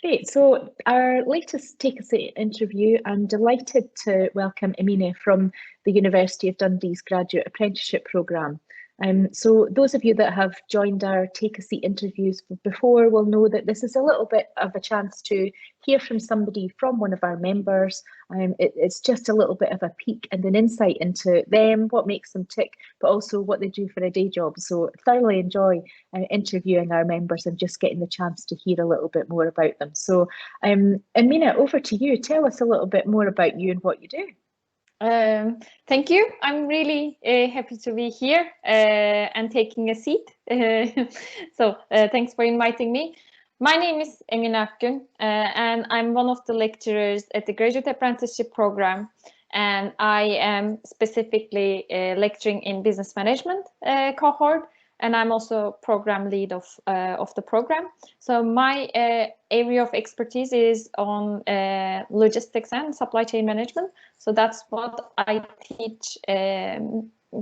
Great. So our latest Take a Seat interview, I'm delighted to welcome Emine from the University of Dundee's Graduate Apprenticeship programme. So those of you that have joined our Take a Seat interviews before will know that this is a little bit of a chance to hear from somebody from one of our members. It's just a little bit of a peek and an insight into them, what makes them tick, but also what they do for a day job. So thoroughly enjoy interviewing our members and just getting the chance to hear a little bit more about them. So Emine, over to you. Tell us a little bit more about you and what you do. Thank you. I'm really happy to be here and taking a seat. So thanks for inviting me. My name is Emine Akgun, and I'm one of the lecturers at the Graduate Apprenticeship program. And I am specifically lecturing in business management cohort. And I'm also program lead of the program. So my area of expertise is on logistics and supply chain management. So that's what I teach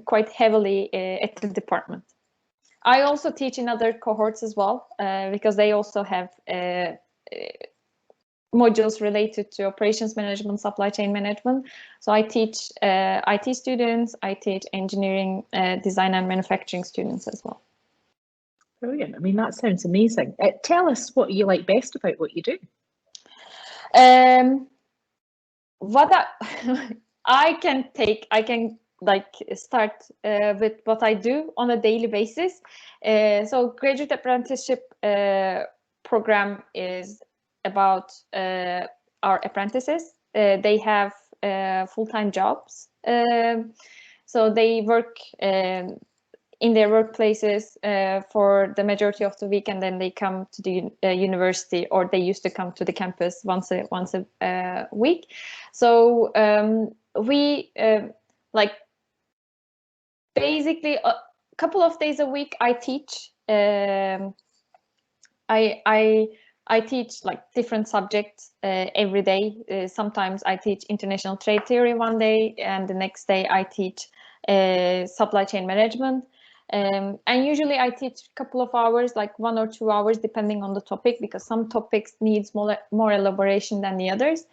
quite heavily at the department. I also teach in other cohorts as well, because they also have modules related to operations management, supply chain management. So I teach IT students, I teach engineering, design and manufacturing students as well. Brilliant. I mean, that sounds amazing. Tell us what you like best about what you do. What I can start with what I do on a daily basis. So Graduate Apprenticeship program is about our apprentices. They have full-time jobs. So they work in their workplaces for the majority of the week, and then they come to the university, or they used to come to the campus once a week. So we basically a couple of days a week I teach. I teach different subjects every day. Sometimes I teach international trade theory one day, and the next day I teach supply chain management. And usually I teach a couple of hours, like 1 or 2 hours, depending on the topic, because some topics needs more elaboration than the others.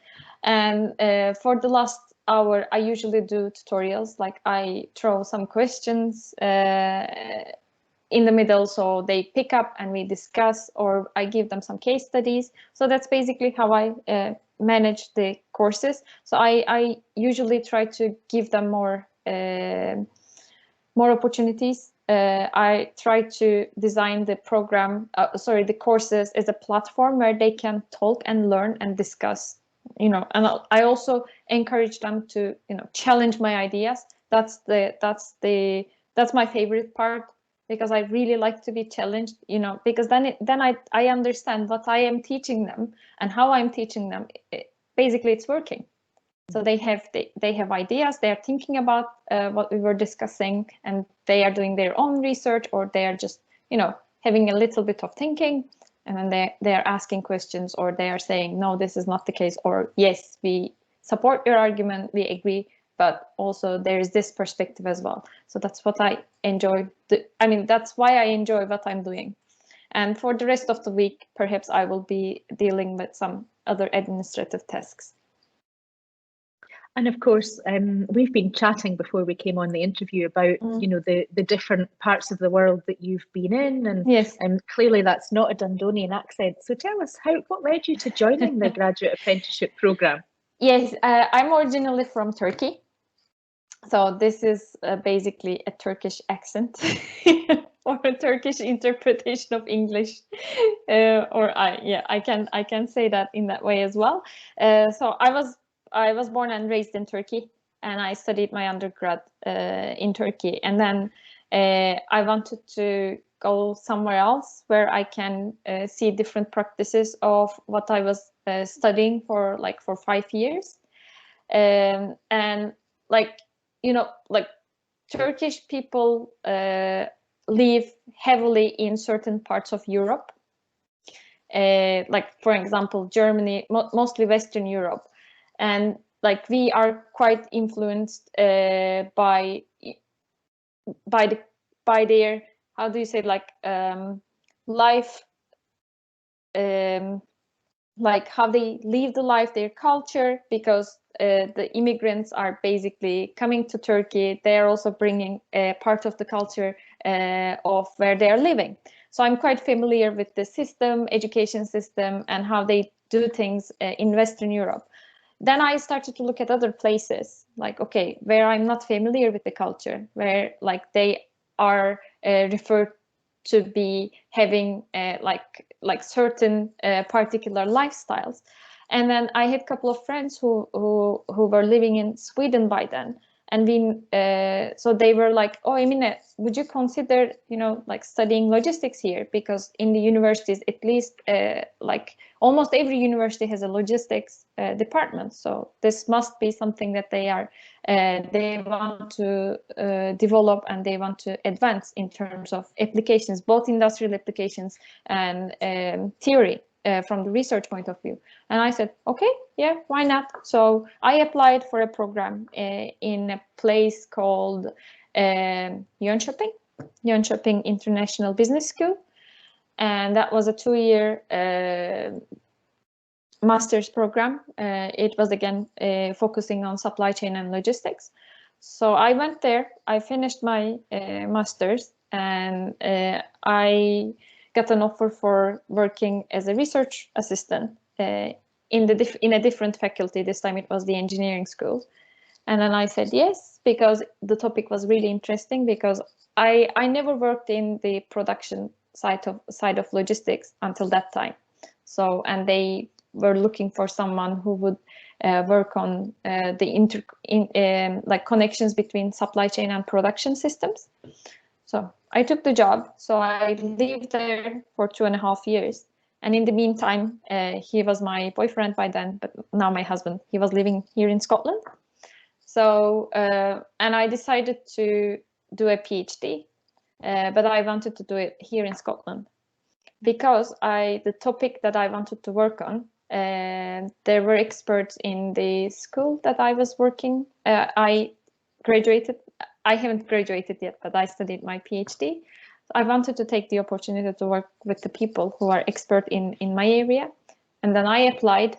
And for the last hour, I usually do tutorials, like I throw some questions in the middle, so they pick up and we discuss, or I give them some case studies. So that's basically how I manage the courses. So I usually try to give them more opportunities. I try to design the program, the courses as a platform where they can talk and learn and discuss, and I also encourage them to, challenge my ideas. That's my favorite part, because I really like to be challenged, because then I understand what I am teaching them and how I'm teaching them. Basically, it's working. So they have ideas, they are thinking about what we were discussing, and they are doing their own research, or they are just, having a little bit of thinking, and then they are asking questions, or they are saying, no, this is not the case, or yes, we support your argument, we agree, but also there is this perspective as well. So that's what I enjoy. That's why I enjoy what I'm doing. And for the rest of the week, perhaps I will be dealing with some other administrative tasks. And of course, we've been chatting before we came on the interview about, the different parts of the world that you've been in, and yes. Clearly that's not a Dundonian accent. So tell us, what led you to joining the Graduate Apprenticeship programme? Yes, I'm originally from Turkey. So this is basically a Turkish accent or a Turkish interpretation of English, I can say that in that way as well. So I was born and raised in Turkey, and I studied my undergrad in Turkey, and then I wanted to go somewhere else where I can see different practices of what I was studying for 5 years, and Turkish people live heavily in certain parts of Europe, for example, Germany, mostly Western Europe, and we are quite influenced by their, how do you say, life like how they live the life, their culture, because the immigrants are basically coming to Turkey. They are also bringing a part of the culture of where they are living. So I'm quite familiar with the system, education system, and how they do things in Western Europe. Then I started to look at other places, like, okay, where I'm not familiar with the culture, where like they are referred to be having like certain particular lifestyles. And then I had a couple of friends who were living in Sweden by then, and so they were like, oh, Emine, would you consider, like studying logistics here? Because in the universities, at least like almost every university has a logistics department. So this must be something that they want to develop, and they want to advance in terms of applications, both industrial applications and theory from the research point of view. And I said, okay, yeah, why not? So I applied for a program in a place called Jönköping International Business School. And that was a 2-year master's program. It was again focusing on supply chain and logistics. So I went there, I finished my master's, and I got an offer for working as a research assistant in a different faculty. This time it was the engineering school. And then I said yes, because the topic was really interesting, because I never worked in the production side of logistics until that time. So, and they were looking for someone who would work on like connections between supply chain and production systems. So I took the job. So I lived there for 2.5 years. And in the meantime, he was my boyfriend by then, but now my husband. He was living here in Scotland. So, and I decided to do a PhD, but I wanted to do it here in Scotland, because the topic that I wanted to work on, there were experts in the school that I was working. I graduated. I haven't graduated yet, but I studied my PhD. I wanted to take the opportunity to work with the people who are expert in my area. And then I applied.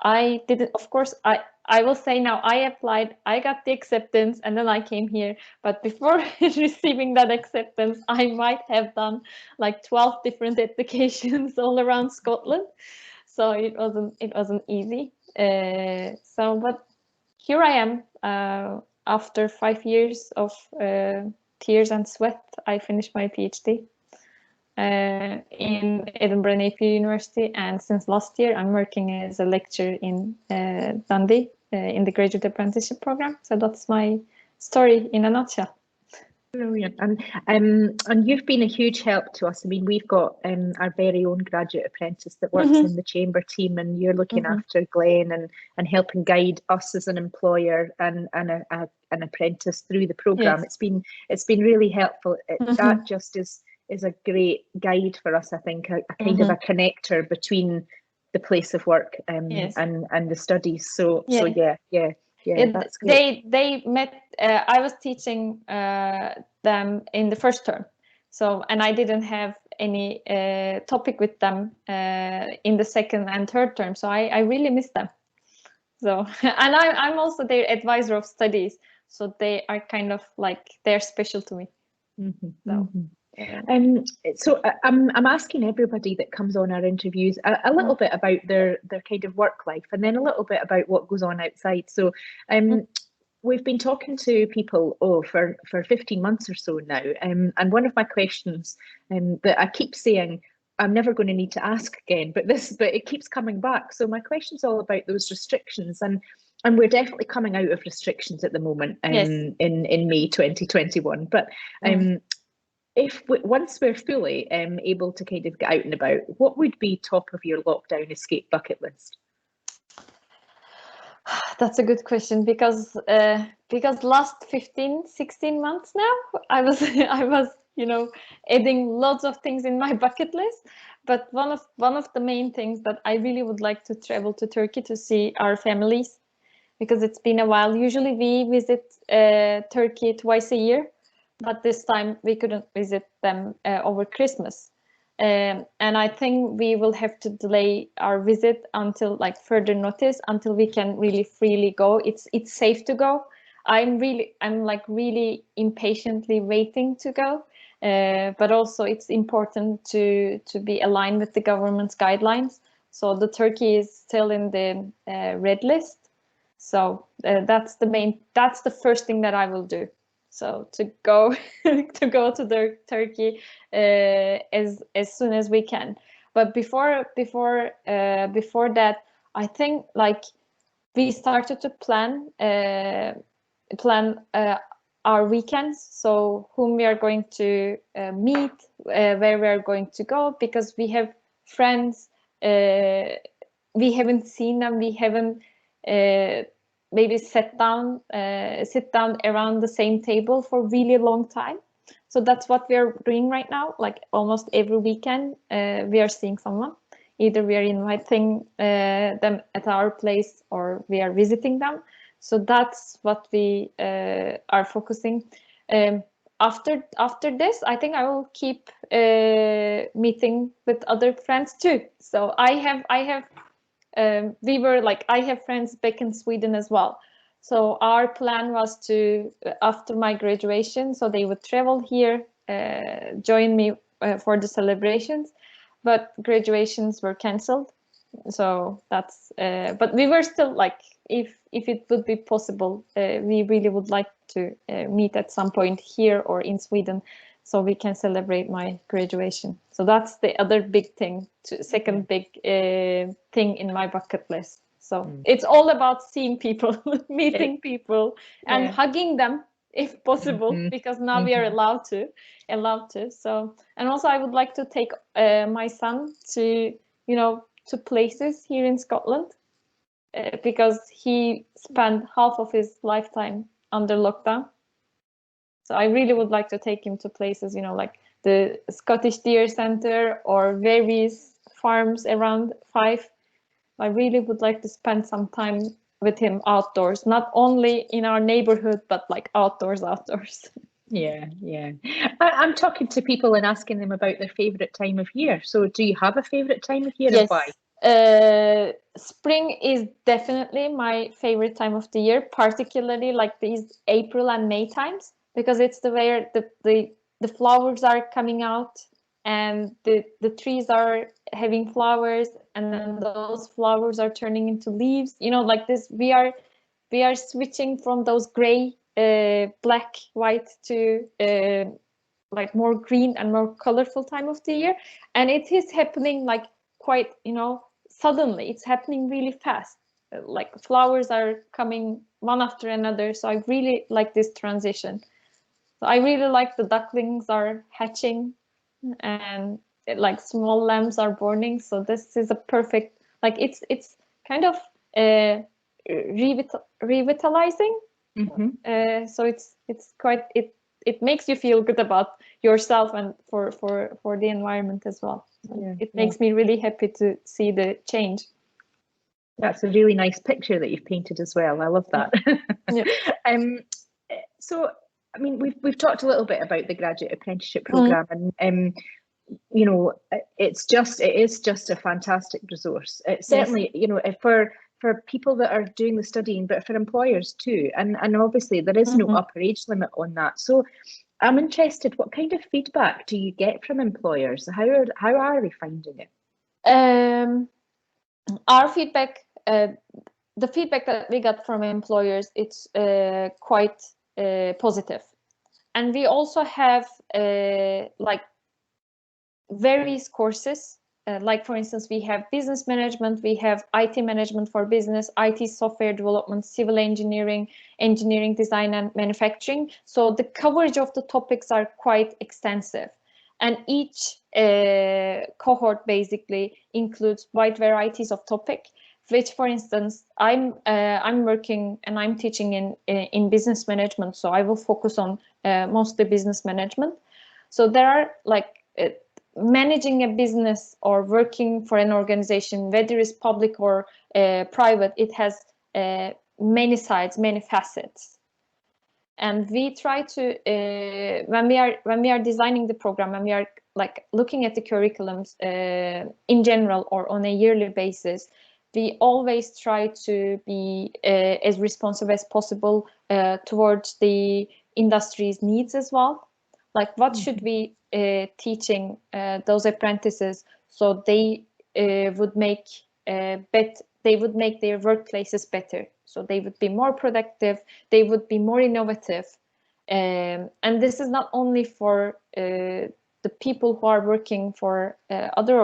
I didn't, of course, I will say now, I applied, I got the acceptance, and then I came here. But before receiving that acceptance, I might have done like 12 different applications all around Scotland. So it wasn't easy. But here I am. After 5 years of tears and sweat, I finished my PhD in Edinburgh Napier University, and since last year I'm working as a lecturer in Dundee in the Graduate Apprenticeship program. So that's my story in a nutshell. Brilliant. And you've been a huge help to us. I mean, we've got our very own graduate apprentice that works in the chamber team, and you're looking after Glenn and helping guide us as an employer and an apprentice through the program. Yes. It's been really helpful. That just is a great guide for us, I think, a kind of a connector between the place of work and the studies. So yeah, that's great. They met. I was teaching them in the first term, and I didn't have any topic with them in the second and third term. So I really miss them. So and I'm also their advisor of studies. So they are kind of like, they're special to me. So I'm asking everybody that comes on our interviews a little bit about their kind of work life, and then a little bit about what goes on outside. So we've been talking to people for 15 months or so now, and one of my questions that I keep saying I'm never going to need to ask again, but it keeps coming back. So my question's all about those restrictions, and we're definitely coming out of restrictions at the moment in May 2021. But once we're fully able to kind of get out and about, what would be top of your lockdown escape bucket list? That's a good question, because last 16 months now, I was adding lots of things in my bucket list. But one of the main things that I really would like to travel to Turkey to see our families, because it's been a while. Usually we visit Turkey twice a year, but this time we couldn't visit them over Christmas. And I think we will have to delay our visit until like further notice, until we can really freely go. It's safe to go. I'm like really impatiently waiting to go, but also it's important to be aligned with the government's guidelines. So the Turkey is still in the red list. So that's the first thing that I will do. So to go to the Turkey as soon as we can. But before that, I think like we started to plan our weekends. So whom we are going to meet, where we are going to go, because we have friends. We haven't seen them. We haven't maybe sit down around the same table for really long time. So that's what we are doing right now. Like almost every weekend, we are seeing someone. Either we are inviting them at our place or we are visiting them. So that's what we are focusing. After this, I think I will keep meeting with other friends too. So I have friends back in Sweden as well. So our plan was to, after my graduation, so they would travel here, join me for the celebrations, but graduations were cancelled. So that's, but we were still like, if it would be possible, we really would like to meet at some point here or in Sweden, so we can celebrate my graduation. So that's the other big thing, second big thing in my bucket list. So it's all about seeing people, meeting people, and hugging them if possible, because now we are allowed to. So, and also I would like to take my son to, to places here in Scotland, because he spent half of his lifetime under lockdown. So I really would like to take him to places, like the Scottish Deer Centre or various farms around Fife. I really would like to spend some time with him outdoors, not only in our neighborhood, but like outdoors. Yeah. I'm talking to people and asking them about their favourite time of year. So do you have a favourite time of year? Yes. And why? Spring is definitely my favorite time of the year, particularly like these April and May times, because it's where the flowers are coming out and the trees are having flowers, and then those flowers are turning into leaves. Like this, we are switching from those gray, black, white to like more green and more colorful time of the year, and it is happening like quite, suddenly. It's happening really fast. Like flowers are coming one after another. So I really like this transition. So I really like the ducklings are hatching, and like small lambs are borning. So this is a perfect, like it's kind of revitalizing. So it's quite, it makes you feel good about yourself and for the environment as well. So it makes me really happy to see the change. That's a really nice picture that you've painted as well. I love that. So, I mean, we've talked a little bit about the Graduate Apprenticeship Programme, and it is just a fantastic resource. It's certainly, for people that are doing the studying, but for employers too. And obviously there is no upper age limit on that. So I'm interested, what kind of feedback do you get from employers? How are they finding it? Our feedback, the feedback that we got from employers, it's quite positive. And we also have like various courses. Like for instance, we have business management, we have IT management for business, IT software development, civil engineering, engineering design and manufacturing. So the coverage of the topics are quite extensive. And each cohort basically includes wide varieties of topic, which, for instance, I'm working and I'm teaching in business management. So I will focus on mostly business management. So there are like managing a business or working for an organization, whether it's public or private, it has many sides, many facets. And we try to when we are designing the program, and we are like looking at the curriculums in general or on a yearly basis, we always try to be as responsive as possible towards the industry's needs as well. Like, what should we teaching those apprentices so they would make they would make their workplaces better, so they would be more productive, they would be more innovative. And this is not only for the people who are working for other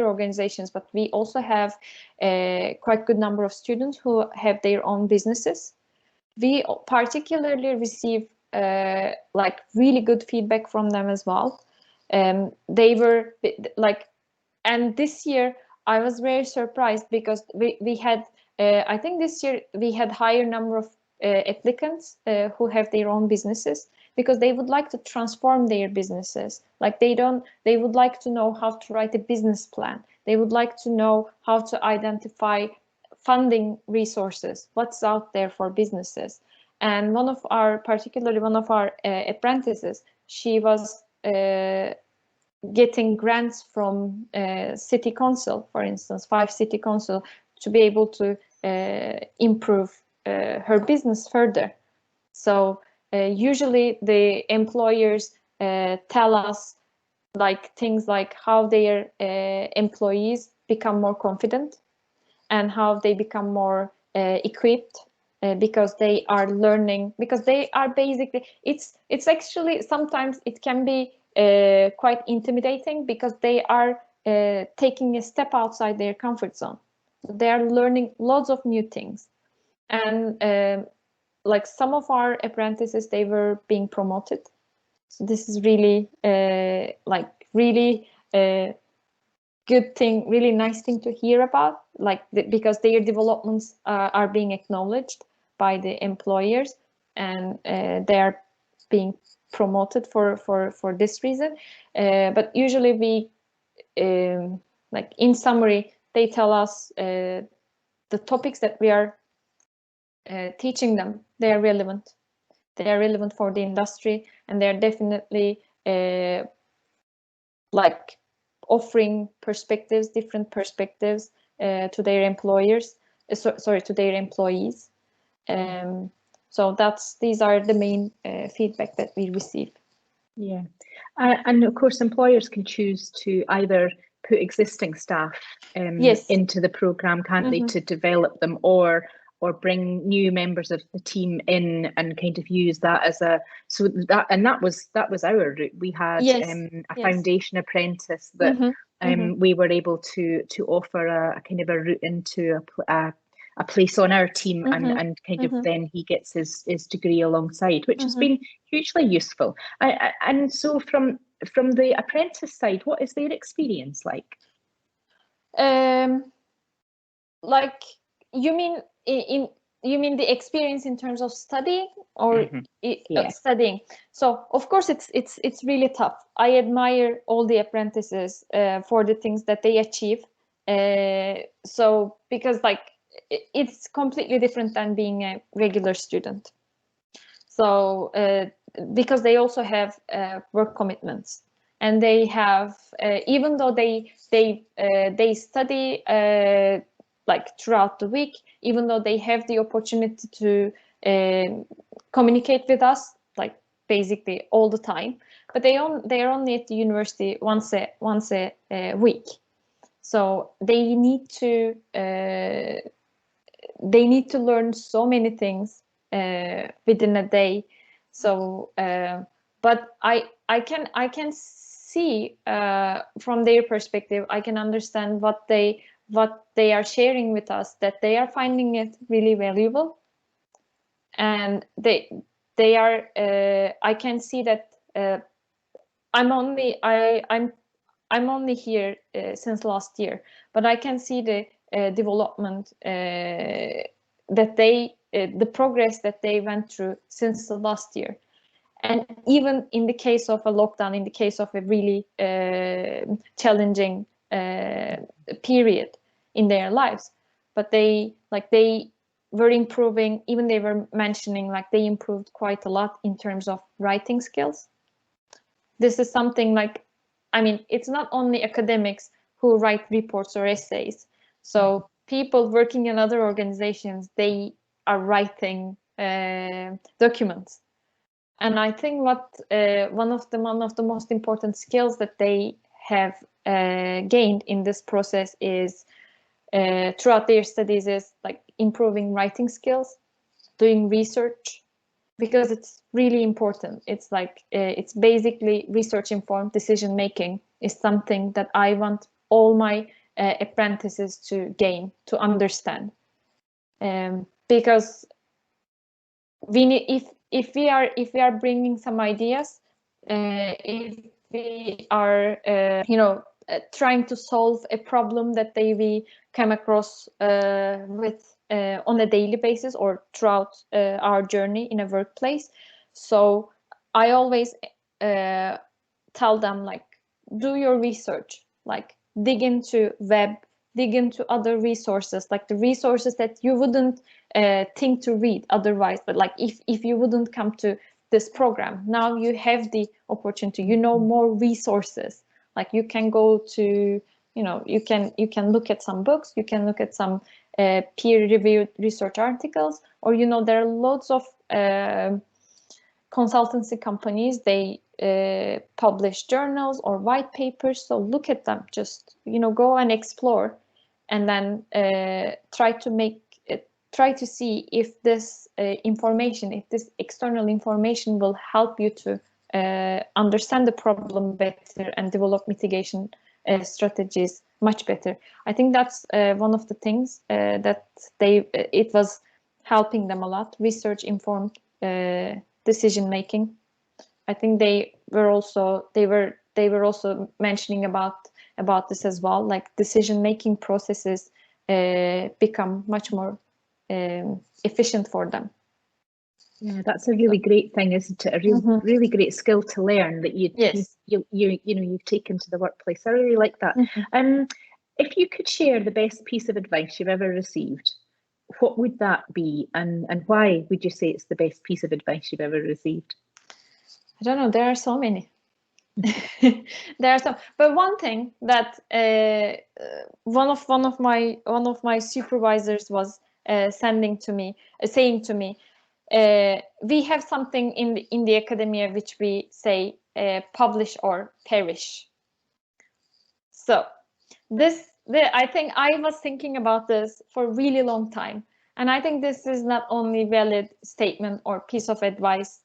organizations, but we also have a quite good number of students who have their own businesses. We particularly receive like really good feedback from them as well. They were like, and this year I was very surprised because we had I think this year we had higher number of applicants who have their own businesses, because they would like to transform their businesses. Like, they would like to know how to write a business plan. They would like to know how to identify funding resources, what's out there for businesses. And particularly one of our apprentices, she was getting grants from city council, for instance, 5 city council, to be able to improve her business further. So usually the employers tell us like things like how their employees become more confident and how they become more equipped because they are learning, because they are basically, it's actually sometimes it can be quite intimidating because they are taking a step outside their comfort zone. They are learning lots of new things. And like some of our apprentices, they were being promoted. So this is really like really good thing, really nice thing to hear about, like because their developments are being acknowledged by the employers, and they are being promoted for this reason. But usually we like in summary, they tell us the topics that we are teaching them, they are relevant. They are relevant for the industry, and they are definitely like offering perspectives, different perspectives to their employers. To their employees. So these are the main feedback that we receive. Yeah, and of course, employers can choose to either put existing staff Yes. into the program, can't they, to develop them, or bring new members of the team in and kind of use that as a that was our route. We had Yes. a foundation apprentice that we were able to offer a kind of a route into a place on our team, and kind of then he gets his degree alongside, which has been hugely useful. And so from the apprentice side, what is their experience like? Like, you mean the experience in terms of studying or studying? So of course it's really tough. I admire all the apprentices for the things that they achieve. So because like it's completely different than being a regular student. So because they also have work commitments, and they have even though they study like throughout the week, even though they have the opportunity to communicate with us like basically all the time, but they are only at the university once a week. So they need to learn so many things within a day. So but I can see from their perspective, I can understand what they are sharing with us, that they are finding it really valuable, and they are I can see that I'm only here since last year, but I can see the development that the progress that they went through since the last year. And even in the case of a lockdown, in the case of a really challenging period in their lives, but they were improving. Even they were mentioning like they improved quite a lot in terms of writing skills. this is something like, I mean, it's not only academics who write reports or essays. So people working in other organizations, they are writing documents. And I think what one of the most important skills that they have gained in this process is throughout their studies is like improving writing skills, doing research, because it's really important. It's like it's basically research informed decision making is something that I want all my apprentices to gain, to understand, because we need, if we are bringing some ideas, if we are trying to solve a problem that we come across with on a daily basis or throughout our journey in a workplace. So I always tell them, like, do your research, like dig into web, dig into other resources, like the resources that you wouldn't think to read otherwise. But like if you wouldn't come to this program, now you have the opportunity, you know, more resources. Like you can go to, you can look at some books, you can look at some peer-reviewed research articles, or there are loads of consultancy companies, they publish journals or white papers. So look at them, just go and explore, and then try to see if this information, if this external information will help you to understand the problem better and develop mitigation strategies much better. I think that's one of the things that it was helping them a lot. Research informed decision making. I think they were also mentioning about this as well. Like decision making processes become much more efficient for them. Yeah, that's a really great thing, isn't it? A really great skill to learn that you've taken to the workplace. I really like that. If you could share the best piece of advice you've ever received, what would that be, and why would you say it's the best piece of advice you've ever received? I don't know. There are so many. But one thing that one of my supervisors was saying to me, we have something in the academia which we say publish or perish. So I think I was thinking about this for a really long time, and I think this is not only valid statement or piece of advice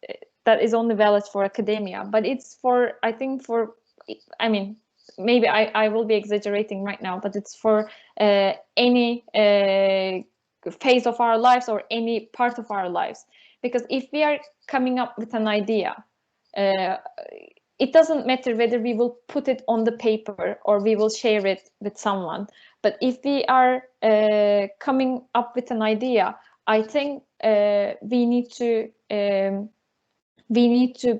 that is only valid for academia, but it's for, I mean, maybe I will be exaggerating right now, but it's for any phase of our lives or any part of our lives. Because if we are coming up with an idea, it doesn't matter whether we will put it on the paper or we will share it with someone. But if we are coming up with an idea, I think we need to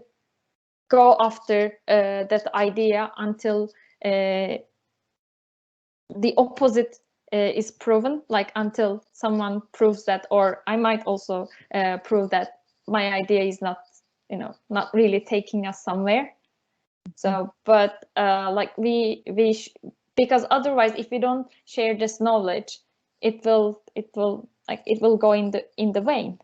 go after that idea until the opposite is proven, like until someone proves that, or I might also prove that my idea is not really taking us somewhere. So, but like because otherwise, if we don't share this knowledge, it will go in the vain.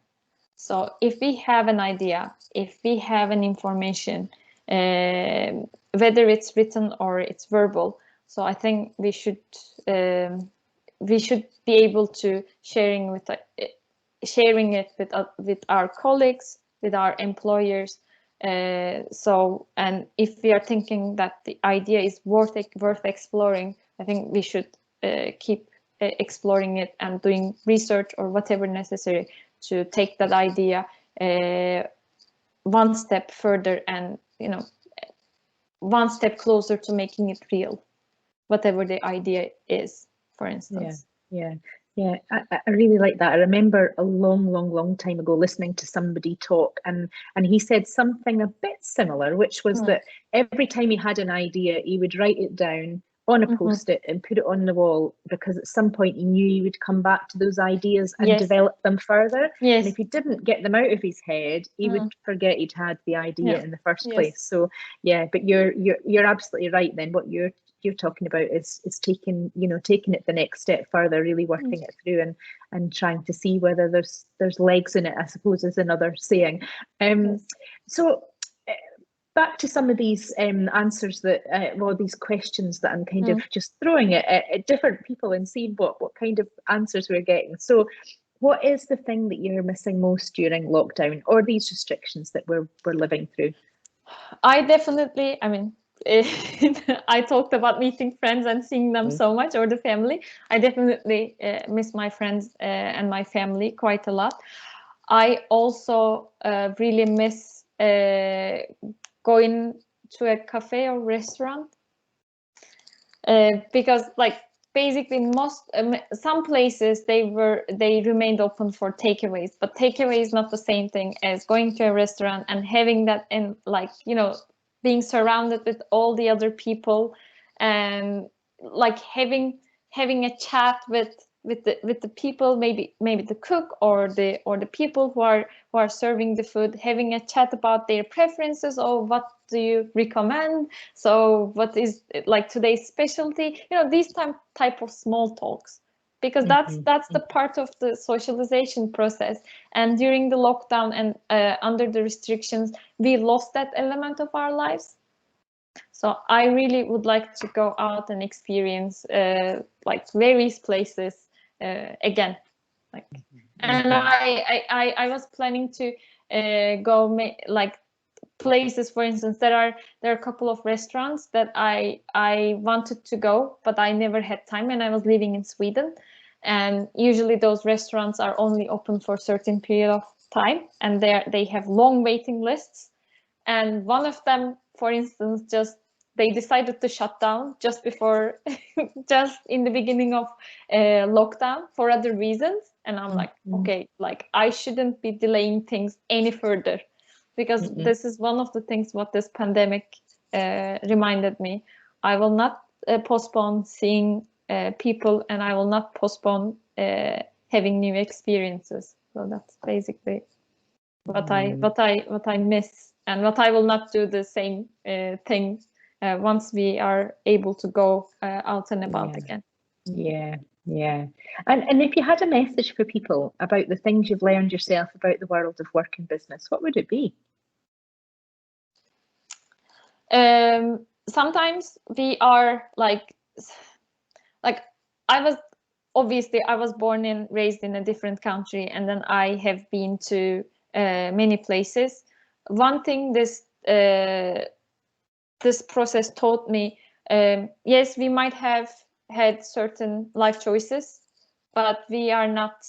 So if we have an idea, if we have an information, whether it's written or it's verbal, so I think we should be able to sharing it with our colleagues, with our employers. And if we are thinking that the idea is worth exploring, I think we should keep exploring it and doing research or whatever necessary to take that idea one step further and one step closer to making it real, whatever the idea is, for instance. Yeah, I really like that. I remember a long time ago listening to somebody talk, and he said something a bit similar, which was that every time he had an idea, he would write it down on a post-it and put it on the wall, because at some point he knew he would come back to those ideas and Yes. develop them further. Yes. And if he didn't get them out of his head, he would forget he'd had the idea in the first place. So yeah, but you're absolutely right then. What you're talking about is taking it the next step further, really working it through and trying to see whether there's legs in it, I suppose, is another saying. So back to some of these answers that, these questions that I'm kind of just throwing at different people and seeing what kind of answers we're getting. So what is the thing that you're missing most during lockdown or these restrictions that we're living through? I definitely, I mean, I talked about meeting friends and seeing them so much, or the family. I definitely miss my friends and my family quite a lot. I also really miss going to a cafe or restaurant, because like basically some places they remained open for takeaways, but takeaway is not the same thing as going to a restaurant and having that, and like, you know, being surrounded with all the other people and like having a chat with the people, maybe the cook or the people who are serving the food, having a chat about their preferences, or what do you recommend, so what is like today's specialty, you know, these type of small talks, because that's the part of the socialization process. And during the lockdown and under the restrictions, we lost that element of our lives. So I really would like to go out and experience like various places again. Like, and I was planning to go like places, for instance, there are a couple of restaurants that I wanted to go, but I never had time, and I was living in Sweden, and usually those restaurants are only open for a certain period of time, and they have long waiting lists. And one of them, for instance, they decided to shut down just before, just in the beginning of lockdown for other reasons. And I'm like, okay, like I shouldn't be delaying things any further, because this is one of the things what this pandemic reminded me. I will not postpone seeing people, and I will not postpone having new experiences. So that's basically what I miss, and what I will not do the same thing once we are able to go out and about again. Yeah. And if you had a message for people about the things you've learned yourself about the world of work and business, what would it be? Sometimes we are like I was born and raised in a different country, and then I have been to many places. One thing this process taught me, yes, we might have had certain life choices, but we are not,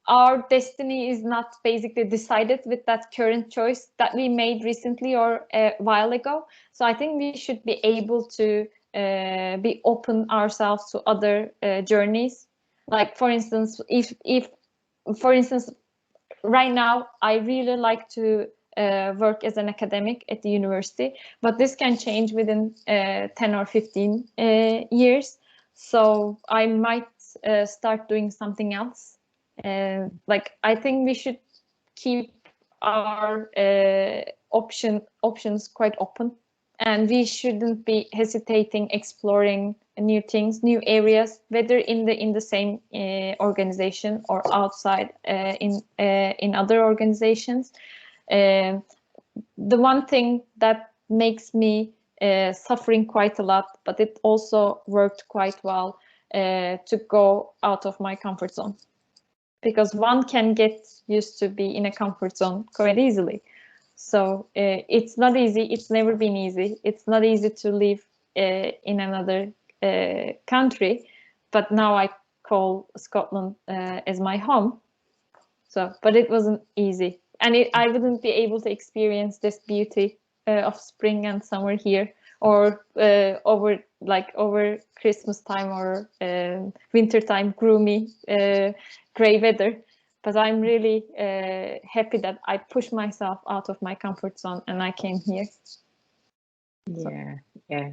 our destiny is not basically decided with that current choice that we made recently or a while ago. So I think we should be able to be open ourselves to other journeys. Like, for instance, if right now I really like to work as an academic at the university, but this can change within 10 or 15 years. So I might start doing something else. Like, I think we should keep our options quite open, and we shouldn't be hesitating exploring new things, new areas, whether in the same organization or outside in other organizations. The one thing that makes me suffering quite a lot, but it also worked quite well, to go out of my comfort zone, because one can get used to be in a comfort zone quite easily. So it's not easy. It's never been easy. It's not easy to live in another country, but now I call Scotland as my home. So, but it wasn't easy, and I wouldn't be able to experience this beauty of spring and summer here, or over Christmas time or winter time, gloomy, gray weather. But I'm really happy that I pushed myself out of my comfort zone and I came here. Yeah, yeah.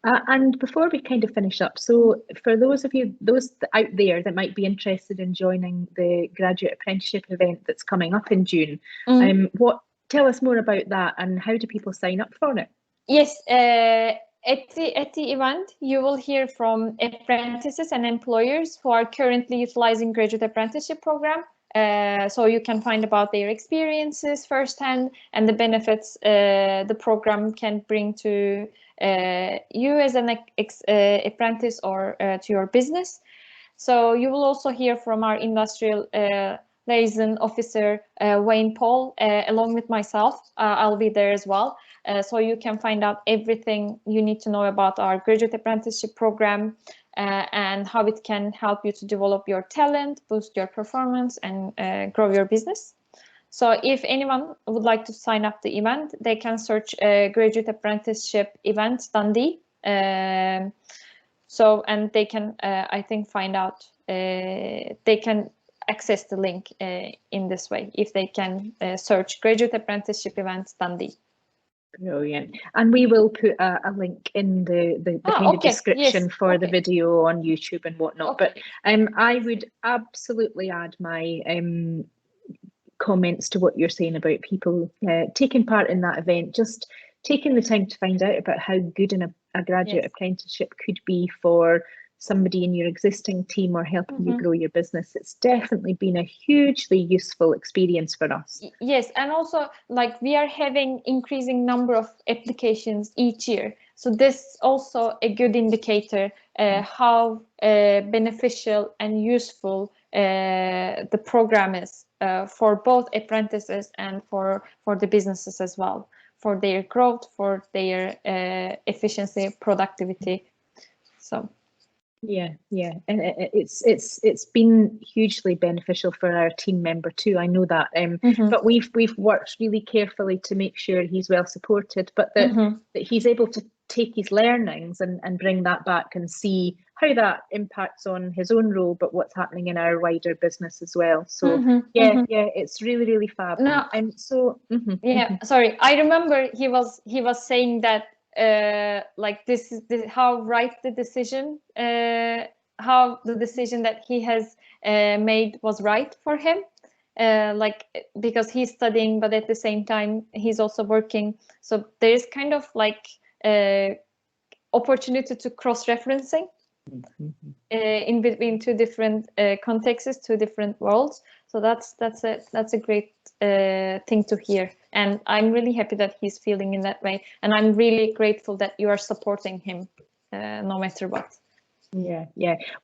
And before we kind of finish up, so for those of you, those out there that might be interested in joining the Graduate Apprenticeship event that's coming up in June, tell us more about that and how do people sign up for it? Yes, at the event, you will hear from apprentices and employers who are currently utilizing Graduate Apprenticeship program. So you can find about their experiences firsthand and the benefits the program can bring to you as an apprentice or to your business. So you will also hear from our industrial liaison officer, Wayne Paul, along with myself. I'll be there as well. So you can find out everything you need to know about our graduate apprenticeship program and how it can help you to develop your talent, boost your performance, and grow your business. So if anyone would like to sign up the event, they can search Graduate Apprenticeship Event Dundee. So, and they can, I think, find out, they can access the link in this way if they can search Graduate Apprenticeship Events Dundee. Brilliant. And we will put a link in the kind of description for the video on YouTube and whatnot. But I would absolutely add my comments to what you're saying about people taking part in that event, just taking the time to find out about how good a graduate apprenticeship could be for somebody in your existing team or helping you grow your business. It's definitely been a hugely useful experience for us. Yes, and also like we are having increasing number of applications each year. So this is also a good indicator how beneficial and useful the program is for both apprentices and for the businesses as well, for their growth, for their efficiency, productivity. So. Yeah, and it's been hugely beneficial for our team member too. I know that, but we've worked really carefully to make sure he's well supported, but that he's able to take his learnings and bring that back and see how that impacts on his own role, but what's happening in our wider business as well. So yeah, it's really fab. No, sorry, I remember he was saying that. Like this is how right the decision, how the decision that he has made was right for him, like because he's studying, but at the same time he's also working. So there's kind of like opportunity to cross-referencing in between two different contexts, two different worlds. So that's a great thing to hear, and I'm really happy that he's feeling in that way, and I'm really grateful that you are supporting him no matter what. Yeah.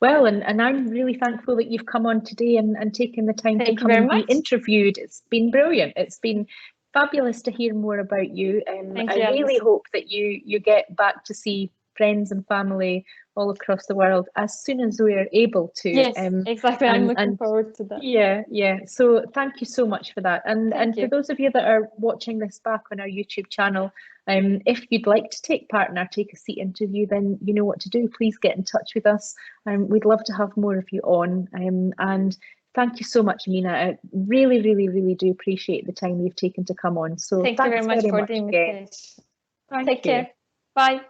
Well, and I'm really thankful that you've come on today and taken the time to come and be interviewed. It's been brilliant. It's been fabulous to hear more about you. I really hope that you get back to see friends and family all across the world as soon as we're able to. Yes, exactly. I'm looking forward to that. Yeah. So thank you so much for that. And for those of you that are watching this back on our YouTube channel, if you'd like to take part in our Take a Seat interview, then you know what to do. Please get in touch with us. We'd love to have more of you on. And thank you so much, Emine. I really do appreciate the time you've taken to come on. So thank you very much for the invitation. Take care. Bye.